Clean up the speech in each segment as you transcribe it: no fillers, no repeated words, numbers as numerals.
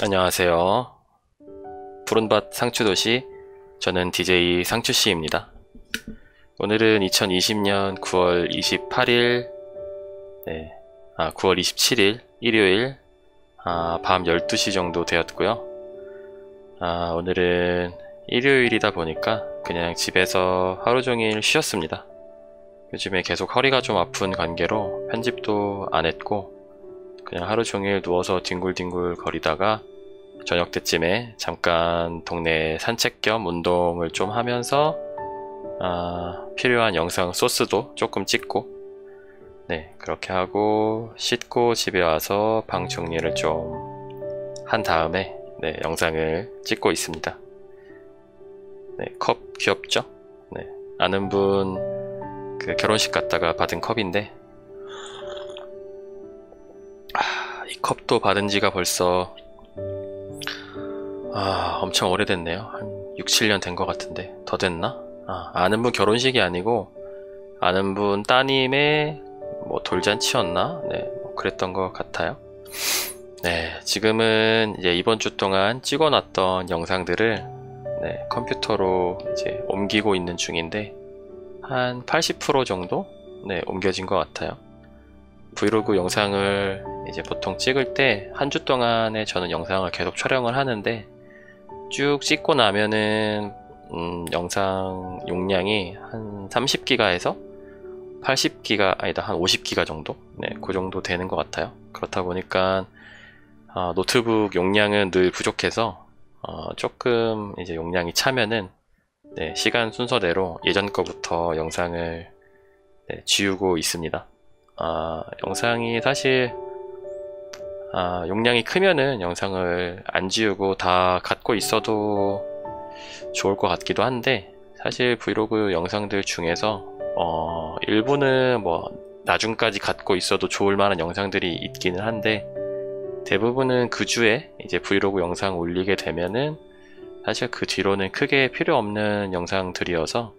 안녕하세요. 푸른밭 상추도시, 저는 DJ 상추씨입니다. 오늘은 2020년 9월 28일, 9월 27일, 일요일, 밤 12시 정도 되었고요. 오늘은 일요일이다 보니까 그냥 집에서 하루 종일 쉬었습니다. 요즘에 계속 허리가 좀 아픈 관계로 편집도 안 했고, 그냥 하루 종일 누워서 뒹굴뒹굴 거리다가 저녁 때쯤에 잠깐 동네 산책 겸 운동을 좀 하면서 필요한 영상 소스도 조금 찍고, 그렇게 하고 씻고 집에 와서 방 정리를 좀 한 다음에 영상을 찍고 있습니다. 컵 귀엽죠? 아는 분 그 결혼식 갔다가 받은 컵인데, 이 컵도 받은 지가 벌써 엄청 오래됐네요. 한 6, 7년 된 것 같은데 더 됐나? 아는 분 결혼식이 아니고 아는 분 따님의 뭐 돌잔치였나? 뭐 그랬던 것 같아요. 지금은 이제 이번 주 동안 찍어놨던 영상들을 컴퓨터로 이제 옮기고 있는 중인데 한 80% 정도 옮겨진 것 같아요. 브이로그 영상을 이제 보통 찍을 때 한 주 동안에 저는 영상을 계속 촬영을 하는데, 쭉 찍고 나면은 영상 용량이 한 30기가에서 80기가 아니다 한 50기가 정도, 그 정도 되는 것 같아요. 그렇다 보니까 노트북 용량은 늘 부족해서 조금 이제 용량이 차면은 시간 순서대로 예전 거부터 영상을 지우고 있습니다. 영상이 사실 용량이 크면은 영상을 안 지우고 다 갖고 있어도 좋을 것 같기도 한데, 사실 브이로그 영상들 중에서 일부는 뭐 나중까지 갖고 있어도 좋을 만한 영상들이 있기는 한데, 대부분은 그 주에 이제 브이로그 영상 올리게 되면은 사실 그 뒤로는 크게 필요 없는 영상들이어서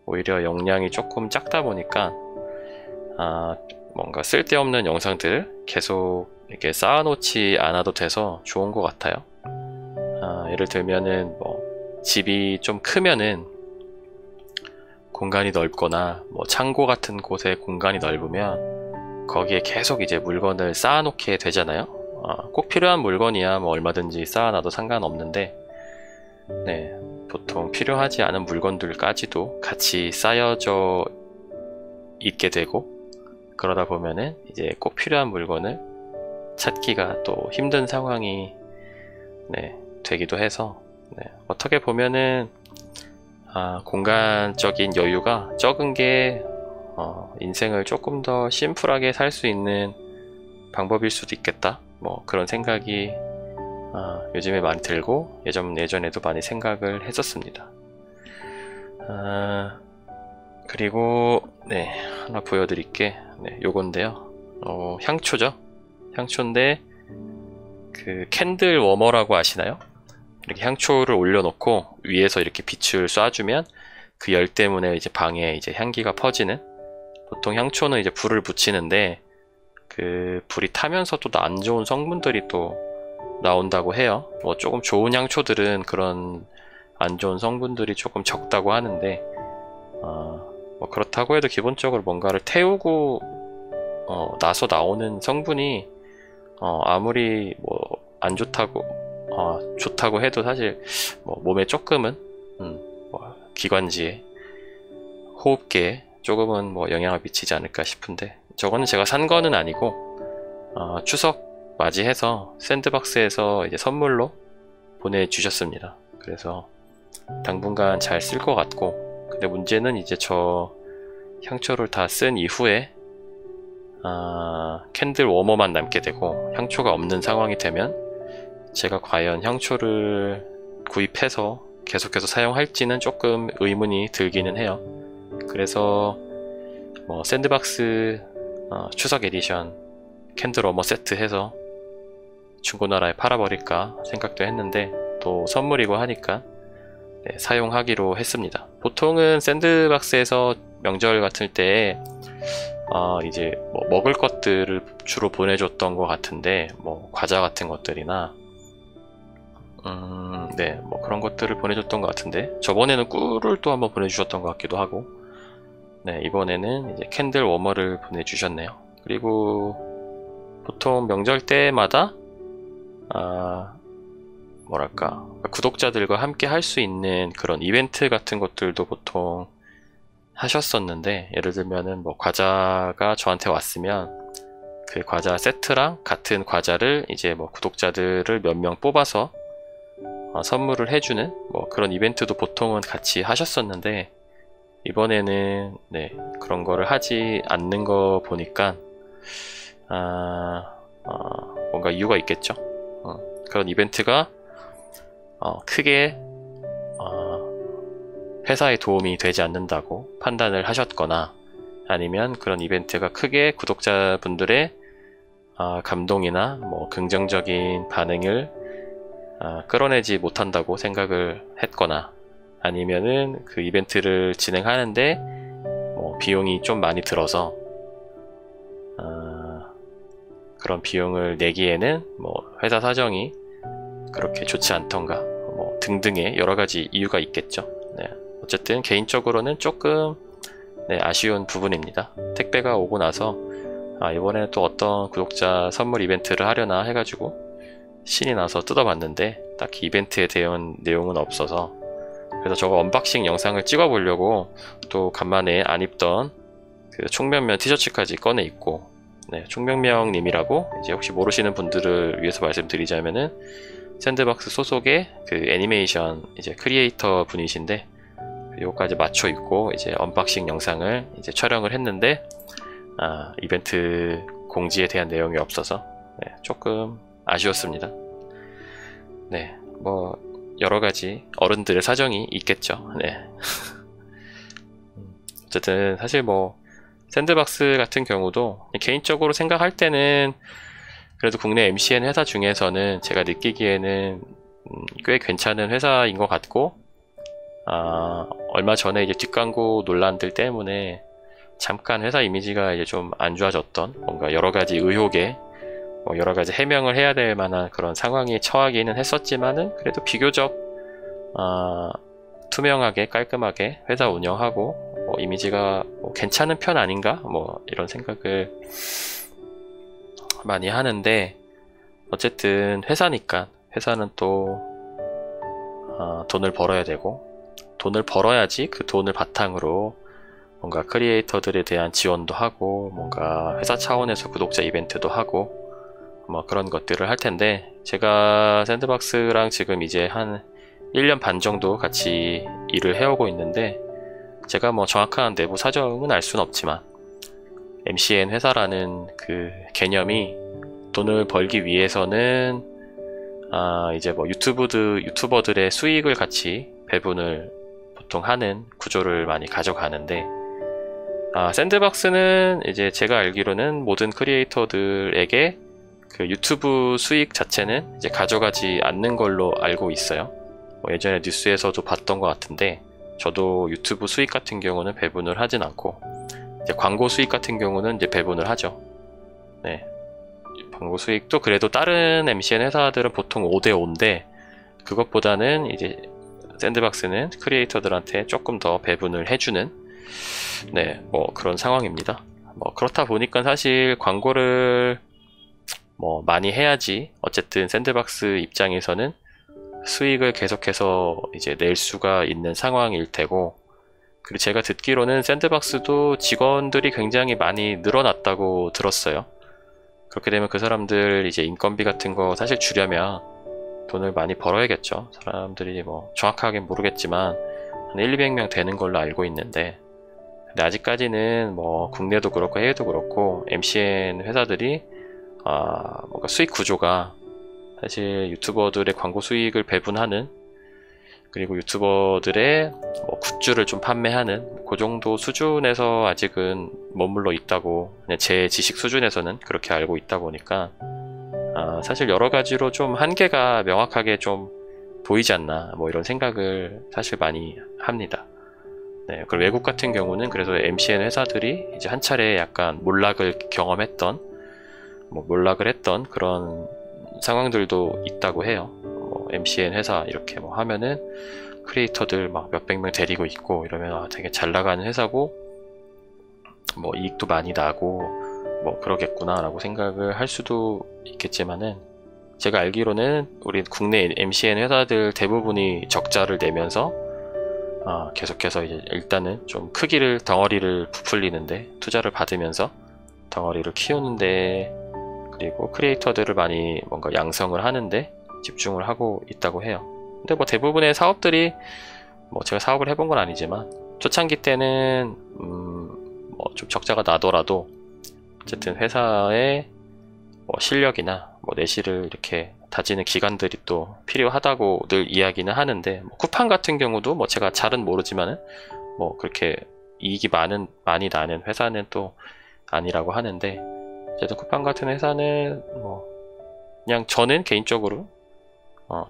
오히려 용량이 조금 작다 보니까 뭔가 쓸데없는 영상들 계속 이렇게 쌓아놓지 않아도 돼서 좋은 것 같아요. 예를 들면은 뭐 집이 좀 크면은 공간이 넓거나 뭐 창고 같은 곳에 공간이 넓으면 거기에 계속 이제 물건을 쌓아놓게 되잖아요. 꼭 필요한 물건이야 뭐 얼마든지 쌓아놔도 상관없는데, 보통 필요하지 않은 물건들까지도 같이 쌓여져 있게 되고, 그러다 보면은 이제 꼭 필요한 물건을 찾기가 또 힘든 상황이 되기도 해서, 어떻게 보면은 공간적인 여유가 적은 게 인생을 조금 더 심플하게 살 수 있는 방법일 수도 있겠다, 뭐 그런 생각이 요즘에 많이 들고 예전에도 많이 생각을 했었습니다. 그리고 하나 보여드릴게. 요건데요. 향초죠. 향초인데 그 캔들 워머라고 아시나요? 이렇게 향초를 올려놓고 위에서 이렇게 빛을 쏴주면 그 열 때문에 이제 방에 이제 향기가 퍼지는. 보통 향초는 이제 불을 붙이는데 그 불이 타면서도 안 좋은 성분들이 또 나온다고 해요. 뭐 조금 좋은 향초들은 그런 안 좋은 성분들이 조금 적다고 하는데, 뭐 그렇다고 해도 기본적으로 뭔가를 태우고 나서 나오는 성분이 아무리 뭐 안 좋다고 좋다고 해도 사실 뭐 몸에 조금은 뭐 기관지에 호흡기에 조금은 뭐 영향을 미치지 않을까 싶은데, 저거는 제가 산 거는 아니고 추석 맞이해서 샌드박스에서 이제 선물로 보내주셨습니다. 그래서 당분간 잘 쓸 것 같고, 근데 문제는 이제 저 향초를 다 쓴 이후에 캔들 워머만 남게 되고 향초가 없는 상황이 되면 제가 과연 향초를 구입해서 계속해서 사용할지는 조금 의문이 들기는 해요. 그래서 뭐 샌드박스 추석 에디션 캔들 워머 세트 해서 중고나라에 팔아버릴까 생각도 했는데, 또 선물이고 하니까 사용하기로 했습니다. 보통은 샌드박스에서 명절 같은 때에 이제 뭐 먹을 것들을 주로 보내줬던 것 같은데, 뭐 과자 같은 것들이나 네, 뭐 그런 것들을 보내줬던 것 같은데, 저번에는 꿀을 또 한번 보내주셨던 것 같기도 하고, 네, 이번에는 이제 캔들 워머를 보내주셨네요. 그리고 보통 명절 때마다 뭐랄까, 구독자들과 함께 할 수 있는 그런 이벤트 같은 것들도 보통 하셨었는데, 예를 들면은 뭐 과자가 저한테 왔으면 그 과자 세트랑 같은 과자를 이제 뭐 구독자들을 몇 명 뽑아서 선물을 해주는 뭐 그런 이벤트도 보통은 같이 하셨었는데, 이번에는 네, 그런 거를 하지 않는 거 보니까 뭔가 이유가 있겠죠. 그런 이벤트가 크게 회사에 도움이 되지 않는다고 판단을 하셨거나, 아니면 그런 이벤트가 크게 구독자분들의 감동이나 뭐 긍정적인 반응을 끌어내지 못한다고 생각을 했거나, 아니면은 그 이벤트를 진행하는데 뭐 비용이 좀 많이 들어서 그런 비용을 내기에는 뭐 회사 사정이 그렇게 좋지 않던가 뭐 등등의 여러 가지 이유가 있겠죠. 네. 어쨌든 개인적으로는 조금 네, 아쉬운 부분입니다. 택배가 오고 나서 이번에는 또 어떤 구독자 선물 이벤트를 하려나 해가지고 신이 나서 뜯어봤는데 딱히 이벤트에 대한 내용은 없어서, 그래서 저거 언박싱 영상을 찍어 보려고 또 간만에 안 입던 그 총면면 티셔츠까지 꺼내 입고, 네, 총명명 님이라고 이제 혹시 모르시는 분들을 위해서 말씀드리자면은 샌드박스 소속의 그 애니메이션 이제 크리에이터 분이신데, 요거까지 맞춰 입고 이제 언박싱 영상을 이제 촬영을 했는데 이벤트 공지에 대한 내용이 없어서 네, 조금 아쉬웠습니다. 네, 뭐 여러가지 어른들의 사정이 있겠죠. 네. 어쨌든 사실 뭐 샌드박스 같은 경우도 개인적으로 생각할 때는 그래도 국내 MCN 회사 중에서는 제가 느끼기에는 꽤 괜찮은 회사인 것 같고, 얼마 전에 이제 뒷광고 논란들 때문에 잠깐 회사 이미지가 이제 좀 안 좋아졌던, 뭔가 여러 가지 의혹에 뭐 여러 가지 해명을 해야 될 만한 그런 상황에 처하기는 했었지만은, 그래도 비교적 투명하게 깔끔하게 회사 운영하고 뭐 이미지가 뭐 괜찮은 편 아닌가 뭐 이런 생각을 많이 하는데, 어쨌든 회사니까 회사는 또 돈을 벌어야 되고, 돈을 벌어야지 그 돈을 바탕으로 뭔가 크리에이터들에 대한 지원도 하고, 뭔가 회사 차원에서 구독자 이벤트도 하고 뭐 그런 것들을 할 텐데, 제가 샌드박스랑 지금 이제 한 1년 반 정도 같이 일을 해오고 있는데, 제가 뭐 정확한 내부 사정은 알 수는 없지만 MCN 회사라는 그 개념이 돈을 벌기 위해서는 이제 뭐 유튜버들의 수익을 같이 배분을 보통 하는 구조를 많이 가져가는데, 샌드박스는 이제 제가 알기로는 모든 크리에이터들에게 그 유튜브 수익 자체는 이제 가져가지 않는 걸로 알고 있어요. 뭐 예전에 뉴스에서도 봤던 것 같은데, 저도 유튜브 수익 같은 경우는 배분을 하진 않고, 이제 광고 수익 같은 경우는 이제 배분을 하죠. 네. 광고 수익도 그래도 다른 MCN 회사들은 보통 5대5인데, 그것보다는 이제 샌드박스는 크리에이터들한테 조금 더 배분을 해주는 네, 뭐 그런 상황입니다. 뭐 그렇다 보니까 사실 광고를 뭐 많이 해야지 어쨌든 샌드박스 입장에서는 수익을 계속해서 이제 낼 수가 있는 상황일 테고, 그리고 제가 듣기로는 샌드박스도 직원들이 굉장히 많이 늘어났다고 들었어요. 그렇게 되면 그 사람들 이제 인건비 같은 거 사실 주려면 돈을 많이 벌어야겠죠. 사람들이 뭐 정확하게 모르겠지만 한 1,200명 되는 걸로 알고 있는데, 근데 아직까지는 뭐 국내도 그렇고 해외도 그렇고 MCN 회사들이 뭔가 수익 구조가 사실 유튜버들의 광고 수익을 배분하는, 그리고 유튜버들의 뭐 굿즈를 좀 판매하는 그 정도 수준에서 아직은 머물러 있다고, 그냥 제 지식 수준에서는 그렇게 알고 있다 보니까 사실 여러 가지로 좀 한계가 명확하게 좀 보이지 않나 뭐 이런 생각을 사실 많이 합니다. 네, 그리고 외국 같은 경우는 그래서 MCN 회사들이 이제 한 차례 약간 몰락을 경험했던, 뭐 몰락을 했던 그런 상황들도 있다고 해요. 뭐 뭐 MCN 회사 이렇게 뭐 하면은 크리에이터들 막 몇백 명 데리고 있고 이러면 아, 되게 잘 나가는 회사고 뭐 이익도 많이 나고 뭐 그러겠구나 라고 생각을 할 수도 있겠지만은, 제가 알기로는 우리 국내 MCN 회사들 대부분이 적자를 내면서 계속해서 이제 일단은 좀 크기를, 덩어리를 부풀리는데 투자를 받으면서 덩어리를 키우는데, 그리고 크리에이터들을 많이 뭔가 양성을 하는데 집중을 하고 있다고 해요. 근데 뭐 대부분의 사업들이, 뭐 제가 사업을 해본 건 아니지만 초창기 때는 뭐 좀 적자가 나더라도 어쨌든 회사의 뭐 실력이나 뭐 내실을 이렇게 다지는 기관들이 또 필요하다고 늘 이야기는 하는데, 뭐 쿠팡 같은 경우도 뭐 제가 잘은 모르지만은 뭐 그렇게 이익이 많이 나는 회사는 또 아니라고 하는데, 어쨌든 쿠팡 같은 회사는 뭐 그냥 저는 개인적으로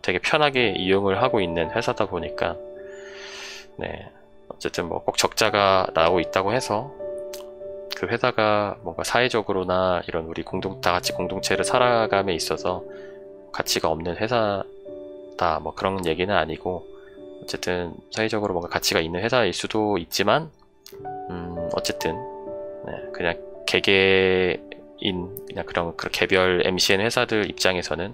되게 편하게 이용을 하고 있는 회사다 보니까, 네, 어쨌든 뭐 꼭 적자가 나오고 있다고 해서 그 회사가 뭔가 사회적으로나 이런 우리 다 같이 공동체를 살아감에 있어서 가치가 없는 회사다 뭐 그런 얘기는 아니고, 어쨌든 사회적으로 뭔가 가치가 있는 회사일 수도 있지만 어쨌든 네, 그냥 개개인 그냥 그런 개별 MCN 회사들 입장에서는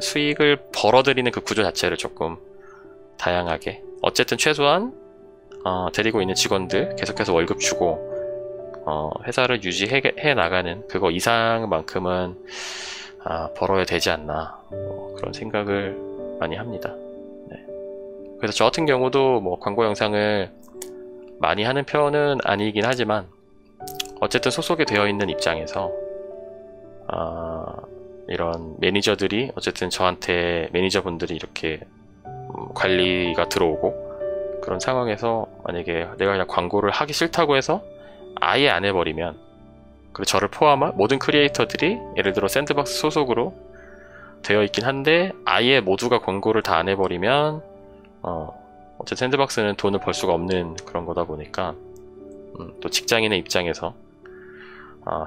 수익을 벌어들이는 그 구조 자체를 조금 다양하게, 어쨌든 최소한 데리고 있는 직원들 계속해서 월급 주고 회사를 유지해 나가는 그거 이상만큼은 벌어야 되지 않나, 뭐 그런 생각을 많이 합니다. 네. 그래서 저 같은 경우도 뭐 광고 영상을 많이 하는 편은 아니긴 하지만, 어쨌든 소속이 되어 있는 입장에서 이런 매니저들이, 어쨌든 저한테 매니저분들이 이렇게 관리가 들어오고 그런 상황에서 만약에 내가 그냥 광고를 하기 싫다고 해서 아예 안 해버리면, 그리고 저를 포함한 모든 크리에이터들이 예를 들어 샌드박스 소속으로 되어 있긴 한데 아예 모두가 광고를 다 안 해버리면 어쨌든 샌드박스는 돈을 벌 수가 없는 그런 거다 보니까, 또 직장인의 입장에서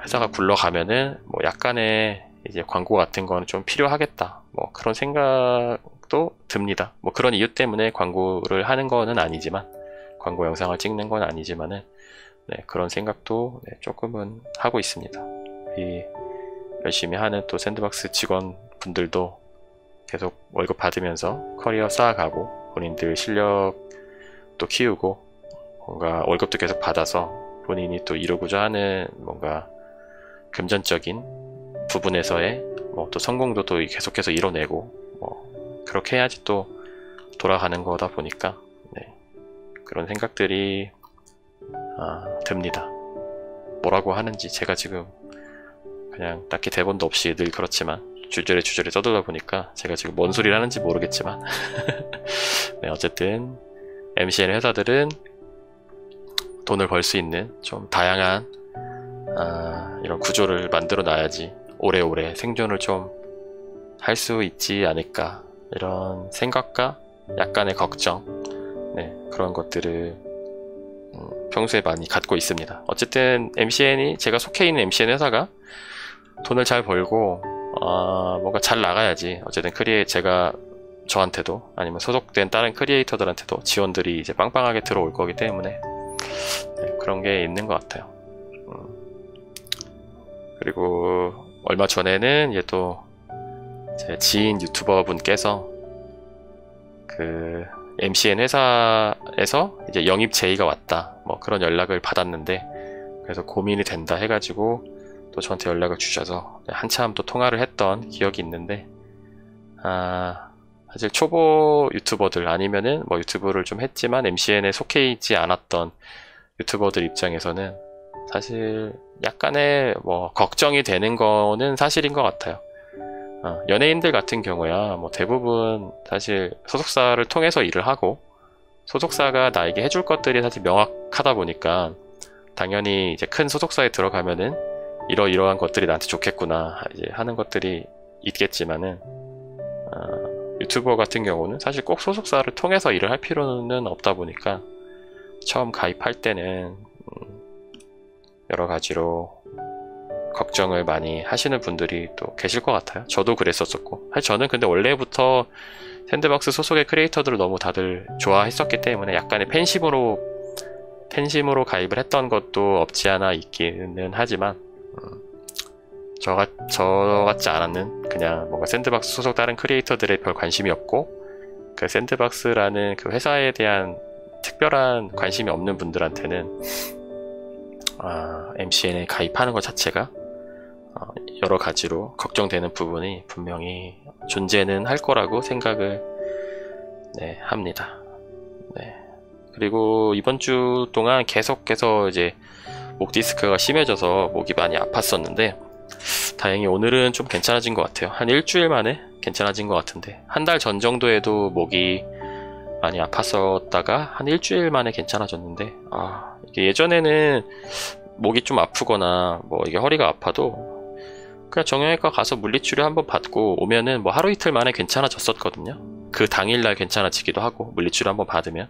회사가 굴러가면은 뭐 약간의 이제 광고 같은 거는 좀 필요하겠다, 뭐 그런 생각도 듭니다. 뭐 그런 이유 때문에 광고를 하는 거는 아니지만, 광고 영상을 찍는 건 아니지만은, 네, 그런 생각도 네, 조금은 하고 있습니다. 이 열심히 하는 또 샌드박스 직원분들도 계속 월급 받으면서 커리어 쌓아가고 본인들 실력도 키우고 뭔가 월급도 계속 받아서 본인이 또 이루고자 하는 뭔가 금전적인 부분에서의 뭐 또 성공도 또 계속해서 이뤄내고 뭐 그렇게 해야지 또 돌아가는 거다 보니까, 네, 그런 생각들이 듭니다. 뭐라고 하는지 제가 지금 그냥 딱히 대본도 없이 늘 그렇지만 주저리 떠들다 보니까 제가 지금 뭔 소리를 하는지 모르겠지만 네, 어쨌든 MCN 회사들은 돈을 벌 수 있는 좀 다양한 이런 구조를 만들어 놔야지 오래오래 생존을 좀 할 수 있지 않을까, 이런 생각과 약간의 걱정, 네, 그런 것들을 평소에 많이 갖고 있습니다. 어쨌든 MCN이, 제가 속해 있는 MCN 회사가 돈을 잘 벌고 뭔가 잘 나가야지 어쨌든 제가 저한테도 아니면 소속된 다른 크리에이터들한테도 지원들이 이제 빵빵하게 들어올 거기 때문에, 네, 그런 게 있는 것 같아요. 그리고 얼마 전에는 이제 또 제 지인 유튜버 분께서 그 MCN 회사에서 이제 영입 제의가 왔다, 뭐 그런 연락을 받았는데, 그래서 고민이 된다 해가지고 또 저한테 연락을 주셔서 한참 또 통화를 했던 기억이 있는데, 사실 초보 유튜버들 아니면은 뭐 유튜브를 좀 했지만 MCN에 속해 있지 않았던 유튜버들 입장에서는 사실 약간의 뭐 걱정이 되는 거는 사실인 것 같아요. 연예인들 같은 경우야 뭐 대부분 사실 소속사를 통해서 일을 하고, 소속사가 나에게 해줄 것들이 사실 명확하다 보니까 당연히 이제 큰 소속사에 들어가면은 이러이러한 것들이 나한테 좋겠구나 이제 하는 것들이 있겠지만은, 유튜버 같은 경우는 사실 꼭 소속사를 통해서 일을 할 필요는 없다 보니까 처음 가입할 때는 여러 가지로 걱정을 많이 하시는 분들이 또 계실 것 같아요. 저도 그랬었었고. 사실 저는 근데 원래부터 샌드박스 소속의 크리에이터들을 너무 다들 좋아했었기 때문에 약간의 팬심으로 가입을 했던 것도 없지 않아 있기는 하지만 저 같지 않았는 그냥 뭔가 샌드박스 소속 다른 크리에이터들에 별 관심이 없고 그 샌드박스라는 그 회사에 대한 특별한 관심이 없는 분들한테는 MCN에 가입하는 것 자체가 여러 가지로 걱정되는 부분이 분명히 존재는 할 거라고 생각을 합니다. 네. 그리고 이번 주 동안 계속해서 이제 목 디스크가 심해져서 목이 많이 아팠었는데 다행히 오늘은 좀 괜찮아진 것 같아요. 한 일주일 만에 괜찮아진 것 같은데 한 달 전 정도에도 목이 많이 아팠었다가 한 일주일 만에 괜찮아졌는데 이게 예전에는 목이 좀 아프거나 뭐 이게 허리가 아파도 그냥 정형외과 가서 물리치료 한번 받고 오면은 뭐 하루 이틀 만에 괜찮아졌었거든요. 그 당일날 괜찮아지기도 하고 물리치료 한번 받으면.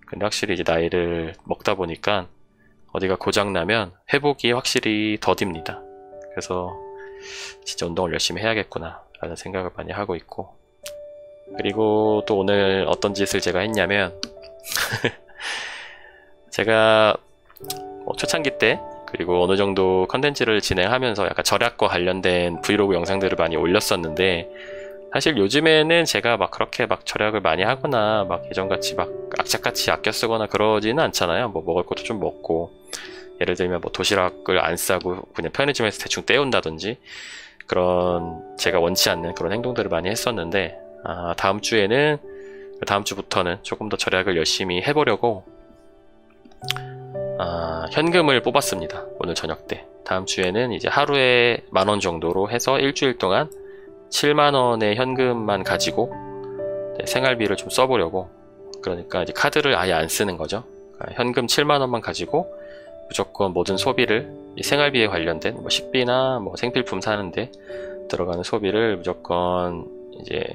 근데 확실히 이제 나이를 먹다 보니까 어디가 고장나면 회복이 확실히 더딥니다. 그래서 진짜 운동을 열심히 해야겠구나 라는 생각을 많이 하고 있고, 그리고 또 오늘 어떤 짓을 제가 했냐면 제가 뭐 초창기 때 그리고 어느 정도 컨텐츠를 진행하면서 약간 절약과 관련된 브이로그 영상들을 많이 올렸었는데, 사실 요즘에는 제가 막 그렇게 막 절약을 많이 하거나 막 예전같이 막 악착같이 아껴 쓰거나 그러지는 않잖아요. 뭐 먹을 것도 좀 먹고, 예를 들면 뭐 도시락을 안 싸고 그냥 편의점에서 대충 때운다든지 그런 제가 원치 않는 그런 행동들을 많이 했었는데, 다음 주부터는 조금 더 절약을 열심히 해보려고 현금을 뽑았습니다. 오늘 저녁 때. 다음 주에는 이제 하루에 10,000원 정도로 해서 일주일 동안 70,000원의 현금만 가지고 생활비를 좀 써보려고. 그러니까 이제 카드를 아예 안 쓰는 거죠. 그러니까 현금 70,000원만 가지고 무조건 모든 소비를 생활비에 관련된 뭐 식비나 뭐 생필품 사는데 들어가는 소비를 무조건 이제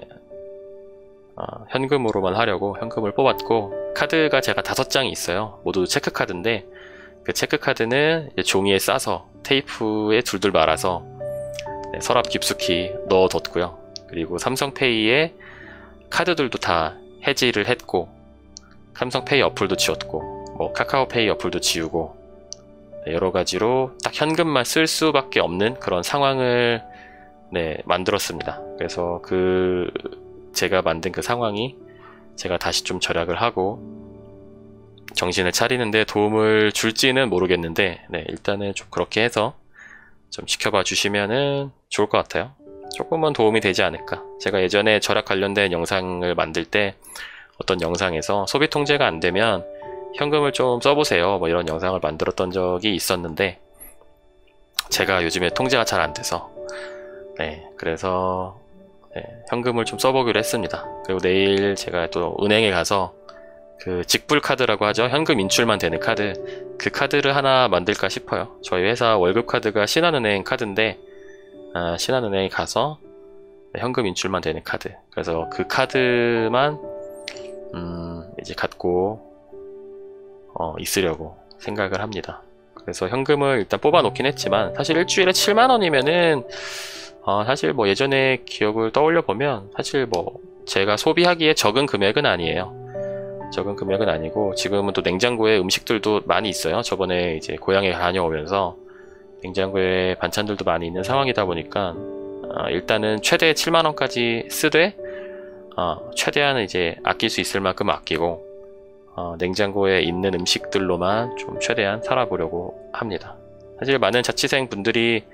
현금으로만 하려고 현금을 뽑았고, 카드가 제가 5장이 있어요. 모두 체크카드인데 그 체크카드는 종이에 싸서 테이프에 둘둘 말아서 서랍 깊숙이 넣어뒀고요. 그리고 삼성페이에 카드들도 다 해지를 했고, 삼성페이 어플도 지웠고, 뭐 카카오페이 어플도 지우고, 여러가지로 딱 현금만 쓸 수밖에 없는 그런 상황을 만들었습니다. 그래서 제가 만든 그 상황이 제가 다시 좀 절약을 하고 정신을 차리는데 도움을 줄지는 모르겠는데, 일단은 좀 그렇게 해서 좀 지켜봐 주시면은 좋을 것 같아요. 조금은 도움이 되지 않을까. 제가 예전에 절약 관련된 영상을 만들 때 어떤 영상에서 소비 통제가 안 되면 현금을 좀 써보세요 뭐 이런 영상을 만들었던 적이 있었는데, 제가 요즘에 통제가 잘 안 돼서 그래서 현금을 좀 써보기로 했습니다. 그리고 내일 제가 또 은행에 가서 그 직불 카드라고 하죠. 현금 인출만 되는 카드, 그 카드를 하나 만들까 싶어요. 저희 회사 월급 카드가 신한은행 카드인데 신한은행에 가서 현금 인출만 되는 카드, 그래서 그 카드만 이제 갖고 있으려고 생각을 합니다. 그래서 현금을 일단 뽑아 놓긴 했지만 사실 일주일에 70,000원이면은 사실 뭐 예전에 기억을 떠올려 보면 사실 뭐 제가 소비하기에 적은 금액은 아니에요. 적은 금액은 아니고, 지금은 또 냉장고에 음식들도 많이 있어요. 저번에 이제 고향에 다녀오면서 냉장고에 반찬들도 많이 있는 상황이다 보니까 일단은 최대 70,000원까지 쓰되 최대한 이제 아낄 수 있을 만큼 아끼고 냉장고에 있는 음식들로만 좀 최대한 살아보려고 합니다. 사실 많은 자취생 분들이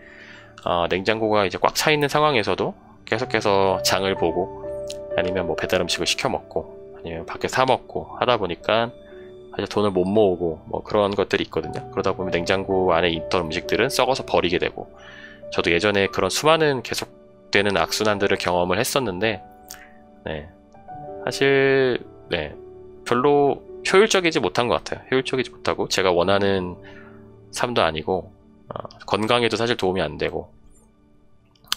냉장고가 이제 꽉 차 있는 상황에서도 계속해서 장을 보고 아니면 뭐 배달 음식을 시켜 먹고 아니면 밖에 사 먹고 하다 보니까 사실 돈을 못 모으고 뭐 그런 것들이 있거든요. 그러다 보면 냉장고 안에 있던 음식들은 썩어서 버리게 되고, 저도 예전에 그런 수많은 계속되는 악순환들을 경험을 했었는데 사실 별로 효율적이지 못한 것 같아요. 효율적이지 못하고 제가 원하는 삶도 아니고 건강에도 사실 도움이 안 되고,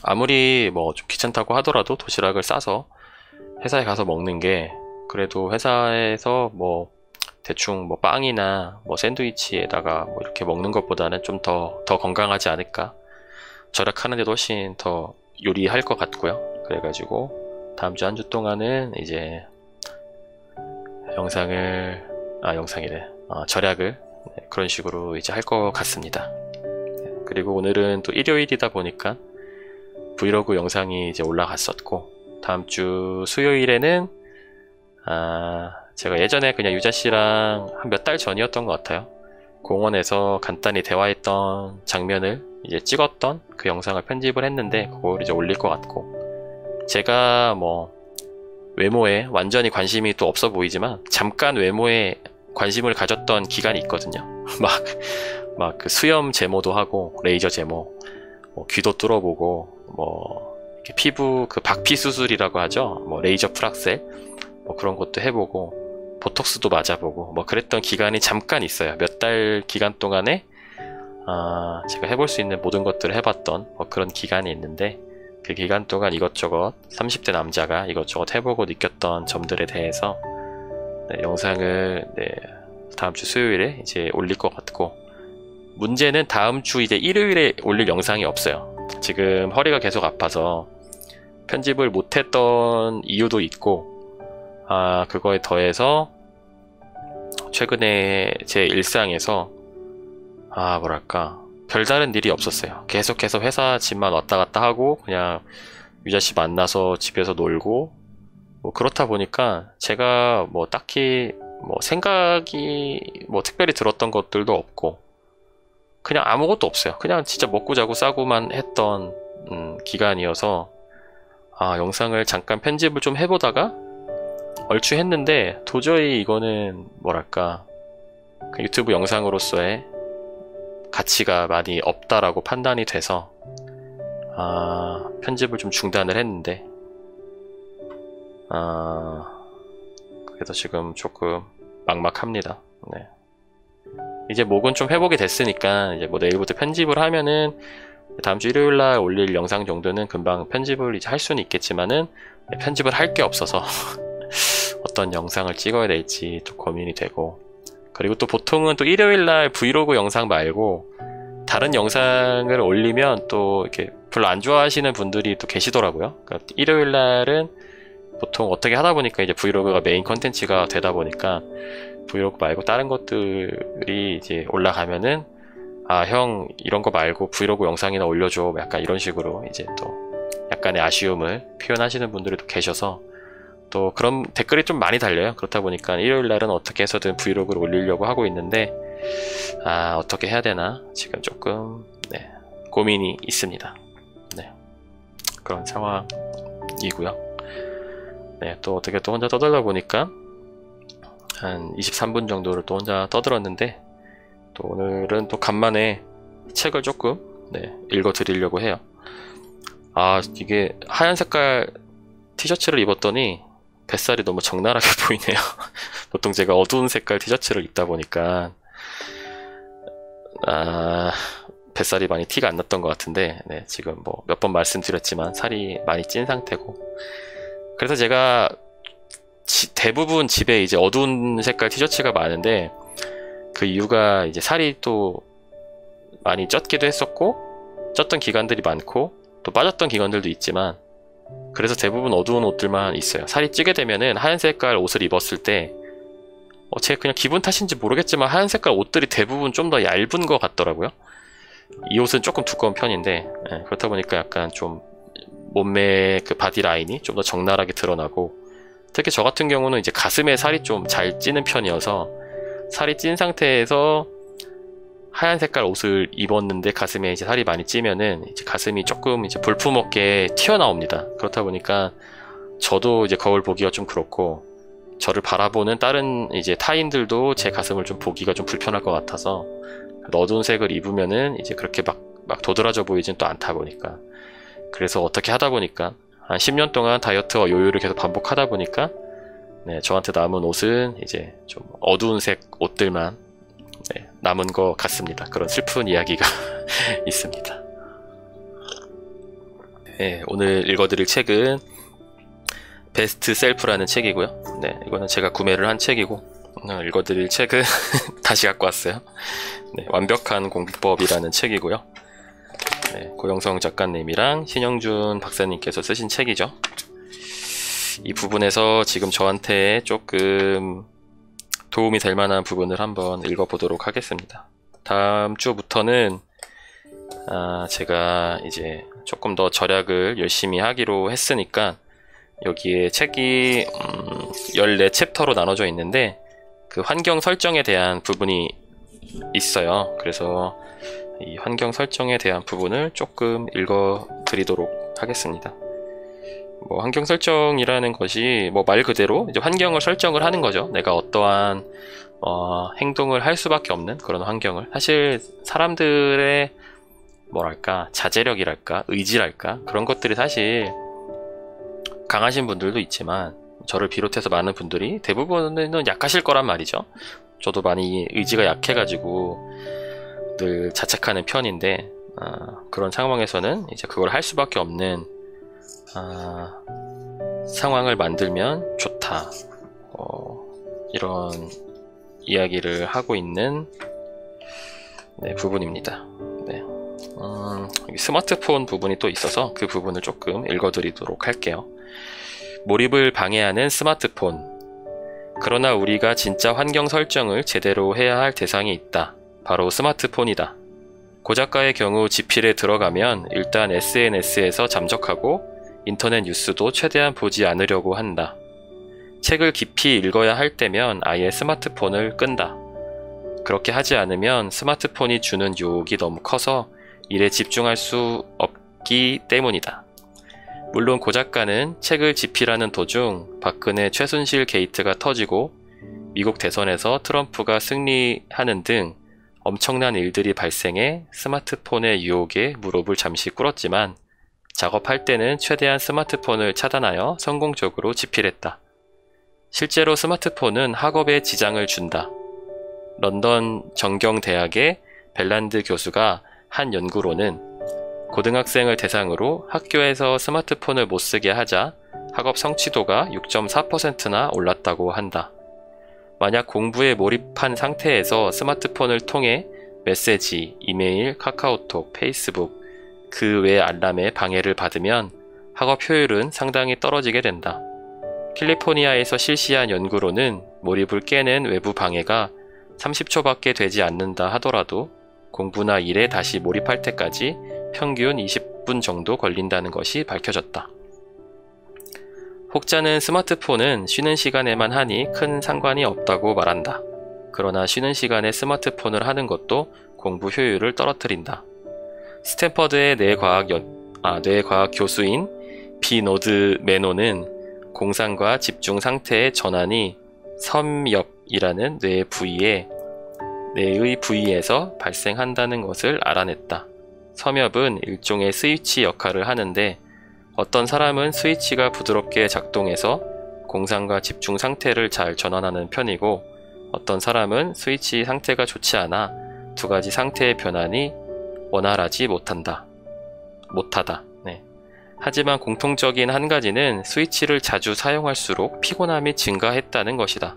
아무리 뭐 좀 귀찮다고 하더라도 도시락을 싸서 회사에 가서 먹는 게 그래도 회사에서 뭐 대충 뭐 빵이나 뭐 샌드위치에다가 뭐 이렇게 먹는 것보다는 좀 더 건강하지 않을까 절약하는데도 훨씬 더 요리할 것 같고요. 그래가지고 다음 주 한 주 동안은 이제 절약을 그런 식으로 이제 할 것 같습니다. 그리고 오늘은 또 일요일이다 보니까 브이로그 영상이 이제 올라갔었고, 다음 주 수요일에는 제가 예전에 그냥 유자 씨랑 한 몇 달 전이었던 것 같아요. 공원에서 간단히 대화했던 장면을 이제 찍었던 그 영상을 편집을 했는데 그걸 이제 올릴 것 같고, 제가 뭐 외모에 완전히 관심이 또 없어 보이지만 잠깐 외모에 관심을 가졌던 기간이 있거든요. 막 그 수염 제모도 하고 레이저 제모, 뭐 귀도 뚫어보고, 뭐 이렇게 피부 그 박피 수술이라고 하죠. 뭐 레이저 프락셀 뭐 그런 것도 해보고 보톡스도 맞아보고 뭐 그랬던 기간이 잠깐 있어요. 몇 달 기간 동안에 제가 해볼 수 있는 모든 것들을 해봤던 뭐 그런 기간이 있는데, 그 기간 동안 이것저것 30대 남자가 이것저것 해보고 느꼈던 점들에 대해서 영상을 다음 주 수요일에 이제 올릴 것 같고, 문제는 다음 주 이제 일요일에 올릴 영상이 없어요. 지금 허리가 계속 아파서 편집을 못했던 이유도 있고, 그거에 더해서 최근에 제 일상에서 뭐랄까 별다른 일이 없었어요. 계속해서 회사 집만 왔다 갔다 하고 그냥 유자씨 만나서 집에서 놀고 뭐 그렇다 보니까 제가 뭐 딱히 뭐 생각이 뭐 특별히 들었던 것들도 없고 그냥 아무것도 없어요. 그냥 진짜 먹고 자고 싸고만 했던 기간이어서 영상을 잠깐 편집을 좀 해보다가 얼추 했는데 도저히 이거는 뭐랄까 그 유튜브 영상으로서의 가치가 많이 없다라고 판단이 돼서 편집을 좀 중단을 했는데, 그래서 지금 조금 막막합니다. 네. 이제 목은 좀 회복이 됐으니까 이제 뭐 내일부터 편집을 하면은 다음 주 일요일날 올릴 영상 정도는 금방 편집을 이제 할 수는 있겠지만은 편집을 할 게 없어서 어떤 영상을 찍어야 될지 또 고민이 되고, 그리고 또 보통은 또 일요일날 브이로그 영상 말고 다른 영상을 올리면 또 이렇게 별로 안 좋아하시는 분들이 또 계시더라고요. 그러니까 일요일날은 보통 어떻게 하다 보니까 이제 브이로그가 메인 컨텐츠가 되다 보니까 브이로그 말고 다른 것들이 이제 올라가면은 형 이런 거 말고 브이로그 영상이나 올려줘, 약간 이런 식으로 이제 또 약간의 아쉬움을 표현하시는 분들이 또 계셔서 또 그런 댓글이 좀 많이 달려요. 그렇다 보니까 일요일날은 어떻게 해서든 브이로그를 올리려고 하고 있는데 어떻게 해야 되나 지금 조금 고민이 있습니다. 그런 상황이고요. 또 어떻게 또 혼자 떠들다 보니까 한 23분 정도를 또 혼자 떠들었는데, 또 오늘은 또 간만에 책을 조금 읽어 드리려고 해요. 이게 하얀 색깔 티셔츠를 입었더니 뱃살이 너무 적나라하게 보이네요. 보통 제가 어두운 색깔 티셔츠를 입다 보니까 뱃살이 많이 티가 안 났던 것 같은데, 지금 뭐 몇 번 말씀드렸지만 살이 많이 찐 상태고, 그래서 제가 대부분 집에 이제 어두운 색깔 티셔츠가 많은데, 그 이유가 이제 살이 또 많이 쪘기도 했었고 쪘던 기간들이 많고 또 빠졌던 기간들도 있지만, 그래서 대부분 어두운 옷들만 있어요. 살이 찌게 되면은 하얀 색깔 옷을 입었을 때 제 그냥 기분 탓인지 모르겠지만 하얀 색깔 옷들이 대부분 좀 더 얇은 것 같더라고요. 이 옷은 조금 두꺼운 편인데 그렇다 보니까 약간 좀 몸매 그 바디 라인이 좀 더 적나라하게 드러나고, 특히 저 같은 경우는 이제 가슴에 살이 좀 잘 찌는 편이어서 살이 찐 상태에서 하얀 색깔 옷을 입었는데 가슴에 이제 살이 많이 찌면은 이제 가슴이 조금 이제 볼품없게 튀어나옵니다. 그렇다 보니까 저도 이제 거울 보기가 좀 그렇고, 저를 바라보는 다른 이제 타인들도 제 가슴을 좀 보기가 좀 불편할 것 같아서 어두운 색을 입으면은 이제 그렇게 막 도드라져 보이진 또 않다 보니까, 그래서 어떻게 하다 보니까 한 10년 동안 다이어트와 요요를 계속 반복하다 보니까 저한테 남은 옷은 이제 좀 어두운 색 옷들만 남은 것 같습니다. 그런 슬픈 이야기가 있습니다. 오늘 읽어드릴 책은 베스트 셀프라는 책이고요. 이거는 제가 구매를 한 책이고, 오늘 읽어드릴 책은 다시 갖고 왔어요. 완벽한 공부법이라는 책이고요. 네, 고영성 작가님이랑 신영준 박사님께서 쓰신 책이죠. 이 부분에서 지금 저한테 조금 도움이 될 만한 부분을 한번 읽어보도록 하겠습니다. 다음 주부터는 제가 이제 조금 더 절약을 열심히 하기로 했으니까 여기에 책이 14챕터로 나눠져 있는데 그 환경 설정에 대한 부분이 있어요. 그래서 이 환경 설정에 대한 부분을 조금 읽어 드리도록 하겠습니다. 뭐 환경 설정이라는 것이 뭐 말 그대로 이제 환경을 설정을 하는 거죠. 내가 어떠한 행동을 할 수밖에 없는 그런 환경을. 사실 사람들의 뭐랄까 자제력이랄까 의지랄까 그런 것들이 사실 강하신 분들도 있지만 저를 비롯해서 많은 분들이 대부분은 약하실 거란 말이죠. 저도 많이 의지가 약해가지고 늘 자책하는 편인데 그런 상황에서는 이제 그걸 할 수밖에 없는 상황을 만들면 좋다. 이런 이야기를 하고 있는 부분입니다. 네. 여기 스마트폰 부분이 또 있어서 그 부분을 조금 읽어드리도록 할게요. 몰입을 방해하는 스마트폰. 그러나 우리가 진짜 환경 설정을 제대로 해야 할 대상이 있다. 바로 스마트폰이다. 고 작가의 경우 지필에 들어가면 일단 SNS에서 잠적하고 인터넷 뉴스도 최대한 보지 않으려고 한다. 책을 깊이 읽어야 할 때면 아예 스마트폰을 끈다. 그렇게 하지 않으면 스마트폰이 주는 유혹이 너무 커서 일에 집중할 수 없기 때문이다. 물론 고 작가는 책을 집필하는 도중 박근혜 최순실 게이트가 터지고 미국 대선에서 트럼프가 승리하는 등 엄청난 일들이 발생해 스마트폰의 유혹에 무릎을 잠시 꿇었지만 작업할 때는 최대한 스마트폰을 차단하여 성공적으로 집필했다. 실제로 스마트폰은 학업에 지장을 준다. 런던 정경대학의 벨란드 교수가 한 연구로는 고등학생을 대상으로 학교에서 스마트폰을 못 쓰게 하자 학업 성취도가 6.4%나 올랐다고 한다. 만약 공부에 몰입한 상태에서 스마트폰을 통해 메시지, 이메일, 카카오톡, 페이스북, 그 외 알람에 방해를 받으면 학업 효율은 상당히 떨어지게 된다. 캘리포니아에서 실시한 연구로는 몰입을 깨는 외부 방해가 30초밖에 되지 않는다 하더라도 공부나 일에 다시 몰입할 때까지 평균 20분 정도 걸린다는 것이 밝혀졌다. 혹자는 스마트폰은 쉬는 시간에만 하니 큰 상관이 없다고 말한다. 그러나 쉬는 시간에 스마트폰을 하는 것도 공부 효율을 떨어뜨린다. 스탠퍼드의 뇌과학 교수인 비노드 메노는 공상과 집중 상태의 전환이 섬엽이라는 뇌의 부위에서 발생한다는 것을 알아냈다. 섬엽은 일종의 스위치 역할을 하는데 어떤 사람은 스위치가 부드럽게 작동해서 공상과 집중 상태를 잘 전환하는 편이고 어떤 사람은 스위치 상태가 좋지 않아 두 가지 상태의 변환이 원활하지 못하다. 네. 하지만 공통적인 한 가지는 스위치를 자주 사용할수록 피곤함이 증가했다는 것이다.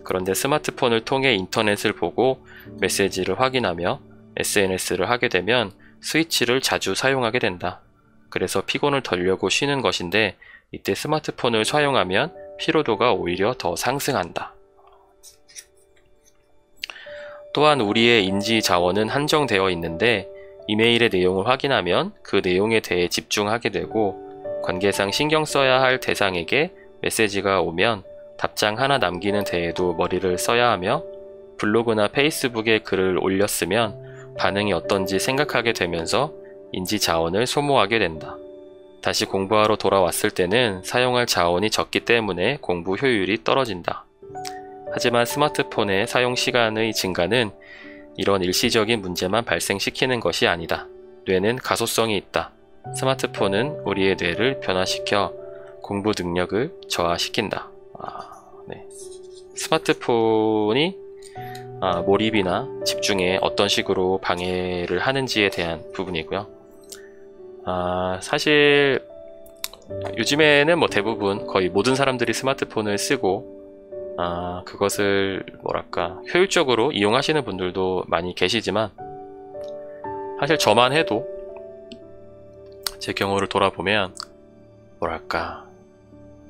그런데 스마트폰을 통해 인터넷을 보고 메시지를 확인하며 SNS를 하게 되면 스위치를 자주 사용하게 된다. 그래서 피곤을 덜려고 쉬는 것인데 이때 스마트폰을 사용하면 피로도가 오히려 더 상승한다. 또한 우리의 인지 자원은 한정되어 있는데 이메일의 내용을 확인하면 그 내용에 대해 집중하게 되고 관계상 신경 써야 할 대상에게 메시지가 오면 답장 하나 남기는 데에도 머리를 써야 하며 블로그나 페이스북에 글을 올렸으면 반응이 어떤지 생각하게 되면서 인지 자원을 소모하게 된다. 다시 공부하러 돌아왔을 때는 사용할 자원이 적기 때문에 공부 효율이 떨어진다. 하지만 스마트폰의 사용 시간의 증가는 이런 일시적인 문제만 발생시키는 것이 아니다. 뇌는 가소성이 있다. 스마트폰은 우리의 뇌를 변화시켜 공부 능력을 저하시킨다. 네. 스마트폰이 몰입이나 집중에 어떤 식으로 방해를 하는지에 대한 부분이고요. 사실 요즘에는 뭐 대부분 거의 모든 사람들이 스마트폰을 쓰고 그것을 뭐랄까 효율적으로 이용하시는 분들도 많이 계시지만 사실 저만 해도 제 경우를 돌아보면 뭐랄까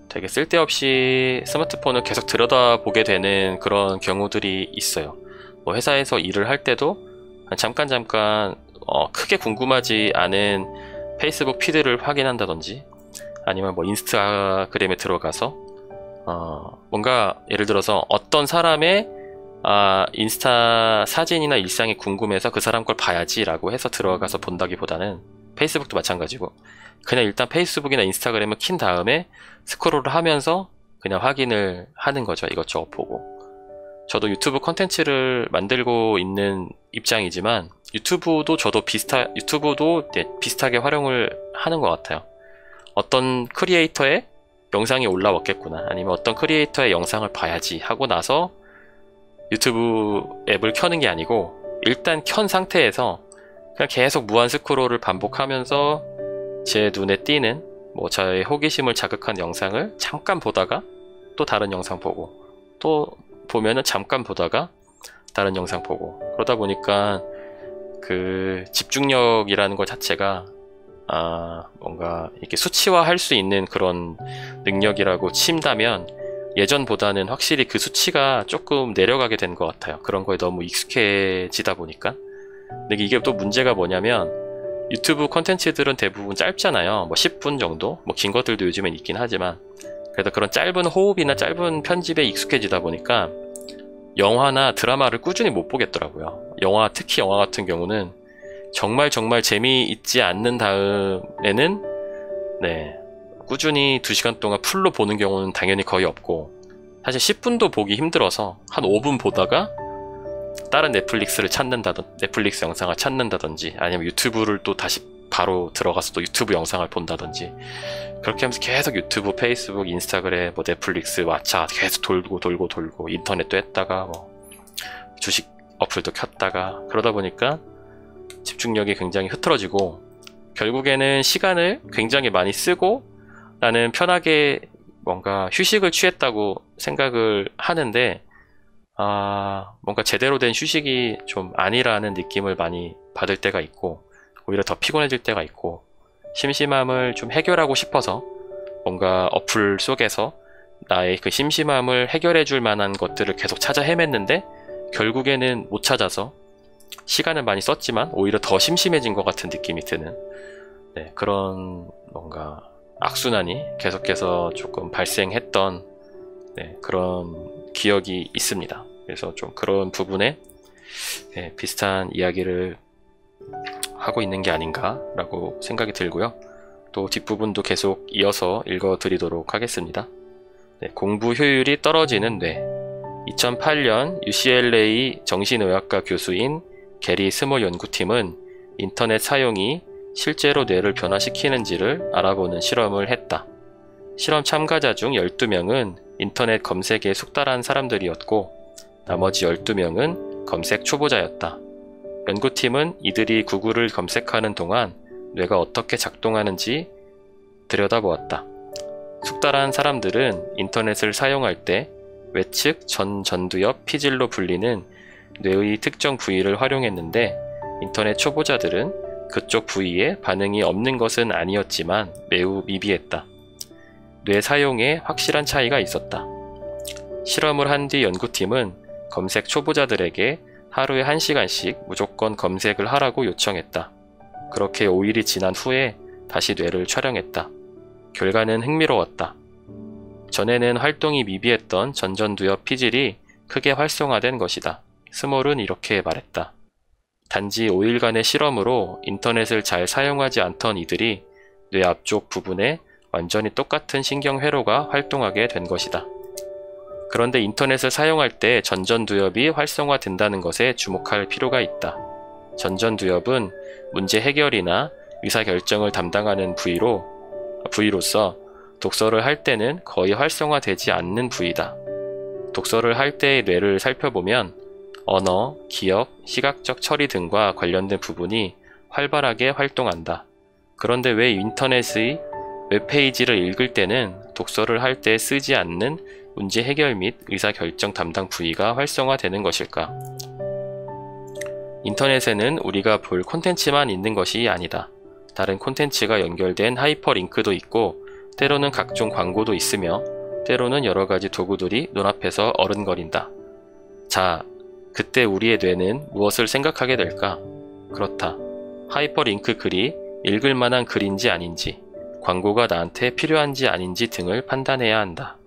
되게 쓸데없이 스마트폰을 계속 들여다보게 되는 그런 경우들이 있어요. 뭐 회사에서 일을 할 때도 잠깐 크게 궁금하지 않은 페이스북 피드를 확인한다든지, 아니면 뭐 인스타그램에 들어가서 뭔가 예를 들어서 어떤 사람의 인스타 사진이나 일상이 궁금해서 그 사람 걸 봐야지 라고 해서 들어가서 본다기보다는, 페이스북도 마찬가지고 그냥 일단 페이스북이나 인스타그램을 킨 다음에 스크롤을 하면서 그냥 확인을 하는 거죠. 이것저것 보고. 저도 유튜브 컨텐츠를 만들고 있는 입장이지만 유튜브도 비슷하게 활용을 하는 것 같아요. 어떤 크리에이터의 영상이 올라왔겠구나, 아니면 어떤 크리에이터의 영상을 봐야지 하고 나서 유튜브 앱을 켜는 게 아니고, 일단 켠 상태에서 그냥 계속 무한 스크롤을 반복하면서 제 눈에 띄는 뭐 저의 호기심을 자극한 영상을 잠깐 보다가 또 다른 영상 보고, 또 보면은 잠깐 보다가 다른 영상 보고, 그러다 보니까 그 집중력이라는 것 자체가 뭔가 이렇게 수치화할 수 있는 그런 능력이라고 친다면 예전보다는 확실히 그 수치가 조금 내려가게 된 것 같아요. 그런 거에 너무 익숙해지다 보니까. 근데 이게 또 문제가 뭐냐면, 유튜브 콘텐츠들은 대부분 짧잖아요. 뭐 10분 정도? 뭐 긴 것들도 요즘엔 있긴 하지만, 그래도 그런 짧은 호흡이나 짧은 편집에 익숙해지다 보니까 영화나 드라마를 꾸준히 못 보겠더라고요. 특히 영화 같은 경우는 정말 재미있지 않는 다음에는 꾸준히 2시간 동안 풀로 보는 경우는 당연히 거의 없고, 사실 10분도 보기 힘들어서 한 5분 보다가 다른 넷플릭스 영상을 찾는다든지, 아니면 유튜브를 또 다시 바로 들어가서 또 유튜브 영상을 본다든지, 그렇게 하면서 계속 유튜브, 페이스북, 인스타그램, 뭐 넷플릭스, 왓챠 계속 돌고 인터넷도 했다가 뭐 주식 어플도 켰다가, 그러다 보니까 집중력이 굉장히 흐트러지고, 결국에는 시간을 굉장히 많이 쓰고 나는 편하게 뭔가 휴식을 취했다고 생각을 하는데, 뭔가 제대로 된 휴식이 좀 아니라는 느낌을 많이 받을 때가 있고, 오히려 더 피곤해질 때가 있고, 심심함을 좀 해결하고 싶어서 뭔가 어플 속에서 나의 그 심심함을 해결해 줄 만한 것들을 계속 찾아 헤맸는데 결국에는 못 찾아서 시간을 많이 썼지만 오히려 더 심심해진 것 같은 느낌이 드는, 그런 뭔가 악순환이 계속해서 조금 발생했던 그런 기억이 있습니다. 그래서 좀 그런 부분에 비슷한 이야기를 하고 있는 게 아닌가 라고 생각이 들고요. 또 뒷부분도 계속 이어서 읽어드리도록 하겠습니다. 공부 효율이 떨어지는 뇌. 2008년 UCLA 정신의학과 교수인 게리 스몰 연구팀은 인터넷 사용이 실제로 뇌를 변화시키는지를 알아보는 실험을 했다. 실험 참가자 중 12명은 인터넷 검색에 숙달한 사람들이었고, 나머지 12명은 검색 초보자였다. 연구팀은 이들이 구글을 검색하는 동안 뇌가 어떻게 작동하는지 들여다보았다. 숙달한 사람들은 인터넷을 사용할 때 외측 전두엽 피질로 불리는 뇌의 특정 부위를 활용했는데, 인터넷 초보자들은 그쪽 부위에 반응이 없는 것은 아니었지만 매우 미비했다. 뇌 사용에 확실한 차이가 있었다. 실험을 한 뒤 연구팀은 검색 초보자들에게 하루에 1시간씩 무조건 검색을 하라고 요청했다. 그렇게 5일이 지난 후에 다시 뇌를 촬영했다. 결과는 흥미로웠다. 전에는 활동이 미비했던 전두엽 피질이 크게 활성화된 것이다. 스몰은 이렇게 말했다. 단지 5일간의 실험으로 인터넷을 잘 사용하지 않던 이들이 뇌 앞쪽 부분에 완전히 똑같은 신경회로가 활동하게 된 것이다. 그런데 인터넷을 사용할 때 전두엽이 활성화된다는 것에 주목할 필요가 있다. 전두엽은 문제 해결이나 의사결정을 담당하는 부위로서 독서를 할 때는 거의 활성화되지 않는 부위다. 독서를 할 때의 뇌를 살펴보면 언어, 기억, 시각적 처리 등과 관련된 부분이 활발하게 활동한다. 그런데 왜 인터넷의 웹페이지를 읽을 때는 독서를 할 때 쓰지 않는 문제 해결 및 의사결정 담당 부위가 활성화되는 것일까? 인터넷에는 우리가 볼 콘텐츠만 있는 것이 아니다. 다른 콘텐츠가 연결된 하이퍼링크도 있고 때로는 각종 광고도 있으며 때로는 여러가지 도구들이 눈앞에서 어른거린다. 자, 그때 우리의 뇌는 무엇을 생각하게 될까? 그렇다. 하이퍼링크 글이 읽을 만한 글인지 아닌지, 광고가 나한테 필요한지 아닌지 등을 판단해야 한다.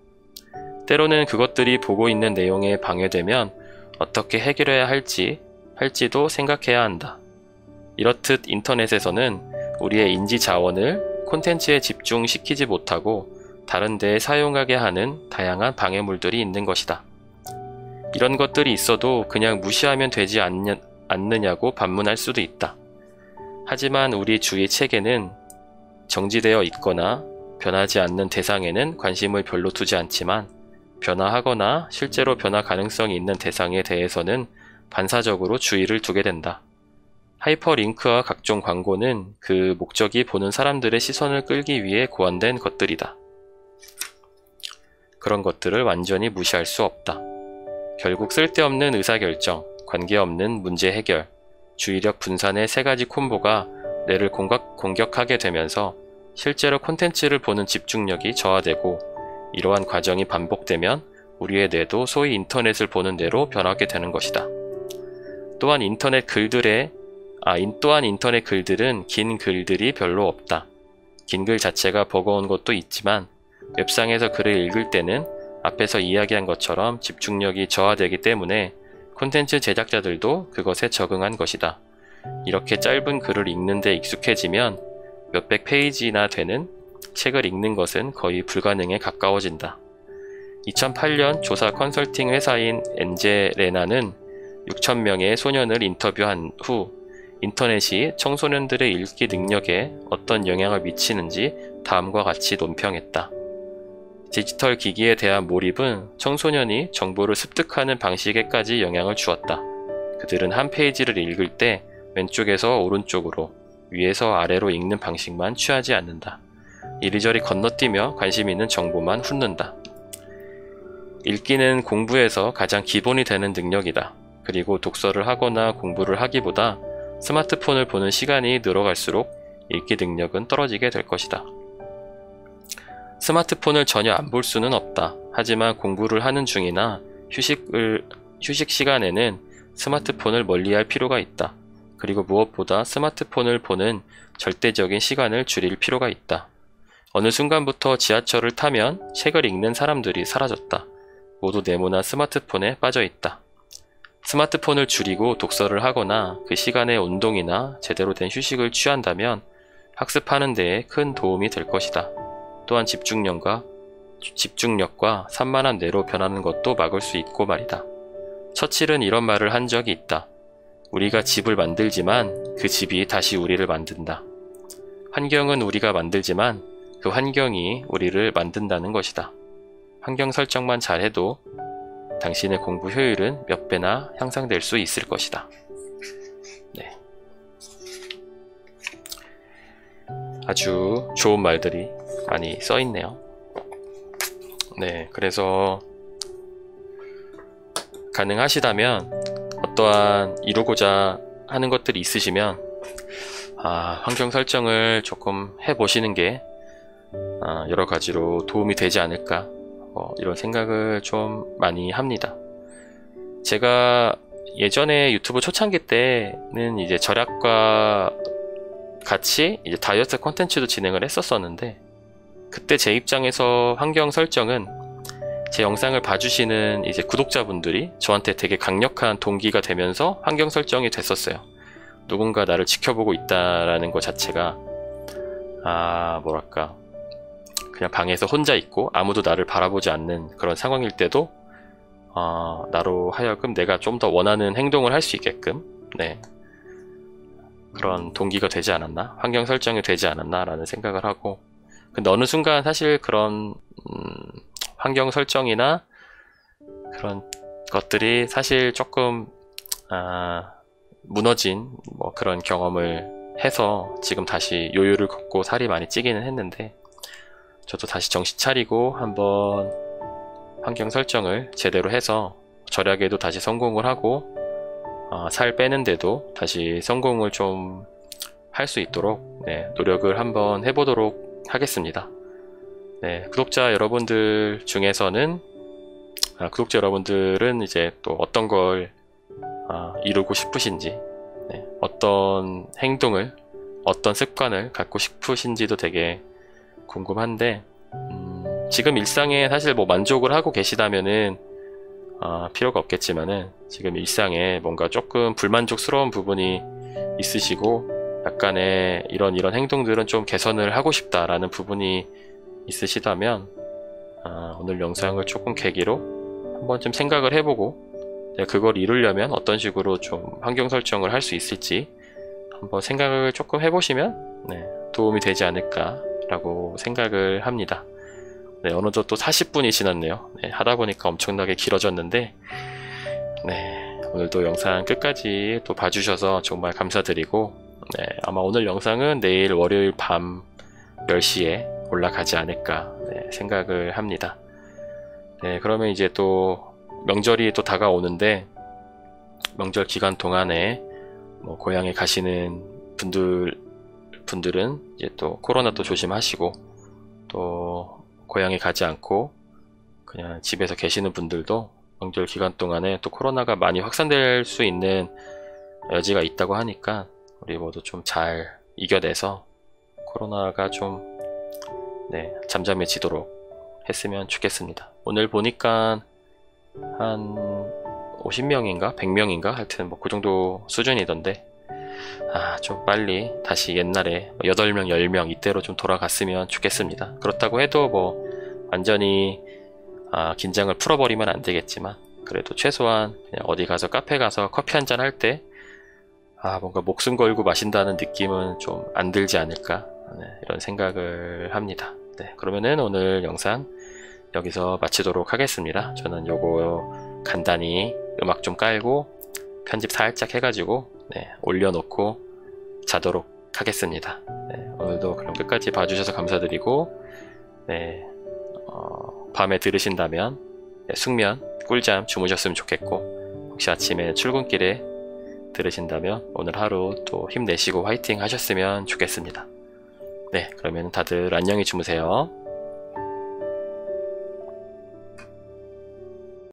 때로는 그것들이 보고 있는 내용에 방해되면 어떻게 해결해야 할지도 생각해야 한다. 이렇듯 인터넷에서는 우리의 인지 자원을 콘텐츠에 집중시키지 못하고 다른 데에 사용하게 하는 다양한 방해물들이 있는 것이다. 이런 것들이 있어도 그냥 무시하면 되지 않느냐고 반문할 수도 있다. 하지만 우리 주위 체계는 정지되어 있거나 변하지 않는 대상에는 관심을 별로 두지 않지만 변화하거나 실제로 변화 가능성이 있는 대상에 대해서는 반사적으로 주의를 두게 된다. 하이퍼링크와 각종 광고는 그 목적이 보는 사람들의 시선을 끌기 위해 고안된 것들이다. 그런 것들을 완전히 무시할 수 없다. 결국 쓸데없는 의사결정, 관계없는 문제 해결, 주의력 분산의 세 가지 콤보가 뇌를 공격하게 되면서 실제로 콘텐츠를 보는 집중력이 저하되고 이러한 과정이 반복되면 우리의 뇌도 소위 인터넷을 보는 뇌로 변하게 되는 것이다. 또한 인터넷 글들은 긴 글들이 별로 없다. 긴 글 자체가 버거운 것도 있지만 웹상에서 글을 읽을 때는 앞에서 이야기한 것처럼 집중력이 저하되기 때문에 콘텐츠 제작자들도 그것에 적응한 것이다. 이렇게 짧은 글을 읽는 데 익숙해지면 몇백 페이지나 되는 책을 읽는 것은 거의 불가능에 가까워진다. 2008년 조사 컨설팅 회사인 엔제레나는 6,000명의 소년을 인터뷰한 후 인터넷이 청소년들의 읽기 능력에 어떤 영향을 미치는지 다음과 같이 논평했다. 디지털 기기에 대한 몰입은 청소년이 정보를 습득하는 방식에까지 영향을 주었다. 그들은 한 페이지를 읽을 때 왼쪽에서 오른쪽으로, 위에서 아래로 읽는 방식만 취하지 않는다. 이리저리 건너뛰며 관심 있는 정보만 훑는다. 읽기는 공부에서 가장 기본이 되는 능력이다. 그리고 독서를 하거나 공부를 하기보다 스마트폰을 보는 시간이 늘어갈수록 읽기 능력은 떨어지게 될 것이다. 스마트폰을 전혀 안 볼 수는 없다. 하지만 공부를 하는 중이나 휴식 시간에는 스마트폰을 멀리할 필요가 있다. 그리고 무엇보다 스마트폰을 보는 절대적인 시간을 줄일 필요가 있다. 어느 순간부터 지하철을 타면 책을 읽는 사람들이 사라졌다. 모두 네모난 스마트폰에 빠져 있다. 스마트폰을 줄이고 독서를 하거나 그 시간에 운동이나 제대로 된 휴식을 취한다면 학습하는 데에 큰 도움이 될 것이다. 또한 집중력과 산만한 뇌로 변하는 것도 막을 수 있고 말이다. 처칠은 이런 말을 한 적이 있다. 우리가 집을 만들지만 그 집이 다시 우리를 만든다. 환경은 우리가 만들지만 그 환경이 우리를 만든다는 것이다. 환경 설정만 잘해도 당신의 공부 효율은 몇 배나 향상될 수 있을 것이다. 네. 아주 좋은 말들이 많이 써있네요. 네, 그래서 가능하시다면 어떠한 이루고자 하는 것들이 있으시면 환경 설정을 조금 해보시는 게 여러 가지로 도움이 되지 않을까 이런 생각을 좀 많이 합니다. 제가 예전에 유튜브 초창기 때는 이제 절약과 같이 이제 다이어트 콘텐츠도 진행을 했었었는데 그때 제 입장에서 환경 설정은 제 영상을 봐주시는 이제 구독자분들이 저한테 되게 강력한 동기가 되면서 환경 설정이 됐었어요. 누군가 나를 지켜보고 있다라는 것 자체가 뭐랄까 그냥 방에서 혼자 있고 아무도 나를 바라보지 않는 그런 상황일 때도 나로 하여금 내가 좀 더 원하는 행동을 할 수 있게끔 그런 동기가 되지 않았나, 환경 설정이 되지 않았나 라는 생각을 하고, 근데 어느 순간 사실 그런 환경 설정이나 그런 것들이 사실 조금 무너진 그런 경험을 해서 지금 다시 요요를 걷고 살이 많이 찌기는 했는데, 저도 다시 정신 차리고 한번 환경 설정을 제대로 해서 절약에도 다시 성공을 하고 살 빼는데도 다시 성공을 좀 할 수 있도록 네, 노력을 한번 해보도록 하겠습니다. 네, 구독자 여러분들 중에서는 구독자 여러분들은 이제 또 어떤 걸 이루고 싶으신지, 네, 어떤 행동을, 어떤 습관을 갖고 싶으신지도 되게 궁금한데, 지금 일상에 사실 뭐 만족을 하고 계시다면은 필요가 없겠지만은, 지금 일상에 뭔가 조금 불만족스러운 부분이 있으시고 약간의 이런 행동들은 좀 개선을 하고 싶다라는 부분이 있으시다면 오늘 영상을 조금 계기로 한 번쯤 생각을 해보고 그걸 이루려면 어떤 식으로 좀 환경 설정을 할 수 있을지 한번 생각을 조금 해보시면 도움이 되지 않을까 라고 생각을 합니다. 네, 어느덧 또 40분이 지났네요. 네, 하다 보니까 엄청나게 길어졌는데, 네, 오늘도 영상 끝까지 또 봐주셔서 정말 감사드리고, 네, 아마 오늘 영상은 내일 월요일 밤 10시에 올라가지 않을까 생각을 합니다. 네, 그러면 이제 또 명절이 또 다가오는데, 명절 기간 동안에 뭐 고향에 가시는 분들은 이제 또 코로나도 조심하시고, 또 고향에 가지 않고 그냥 집에서 계시는 분들도 명절 기간 동안에 또 코로나가 많이 확산될 수 있는 여지가 있다고 하니까 우리 모두 좀 잘 이겨내서 코로나가 좀 잠잠해지도록 했으면 좋겠습니다. 오늘 보니까 한 50명인가 100명인가 하여튼 뭐 그 정도 수준이던데, 좀 빨리 다시 옛날에 8명 10명 이때로 좀 돌아갔으면 좋겠습니다. 그렇다고 해도 뭐 완전히 긴장을 풀어버리면 안 되겠지만, 그래도 최소한 그냥 어디 가서 카페 가서 커피 한잔 할 때 뭔가 목숨 걸고 마신다는 느낌은 좀 안 들지 않을까, 이런 생각을 합니다. 네, 그러면은 오늘 영상 여기서 마치도록 하겠습니다. 저는 요거 간단히 음악 좀 깔고 편집 살짝 해가지고 올려놓고 자도록 하겠습니다. 오늘도 그럼 끝까지 봐주셔서 감사드리고, 밤에 들으신다면 숙면, 꿀잠 주무셨으면 좋겠고, 혹시 아침에 출근길에 들으신다면 오늘 하루 또 힘내시고 화이팅 하셨으면 좋겠습니다. 네, 그러면 다들 안녕히 주무세요.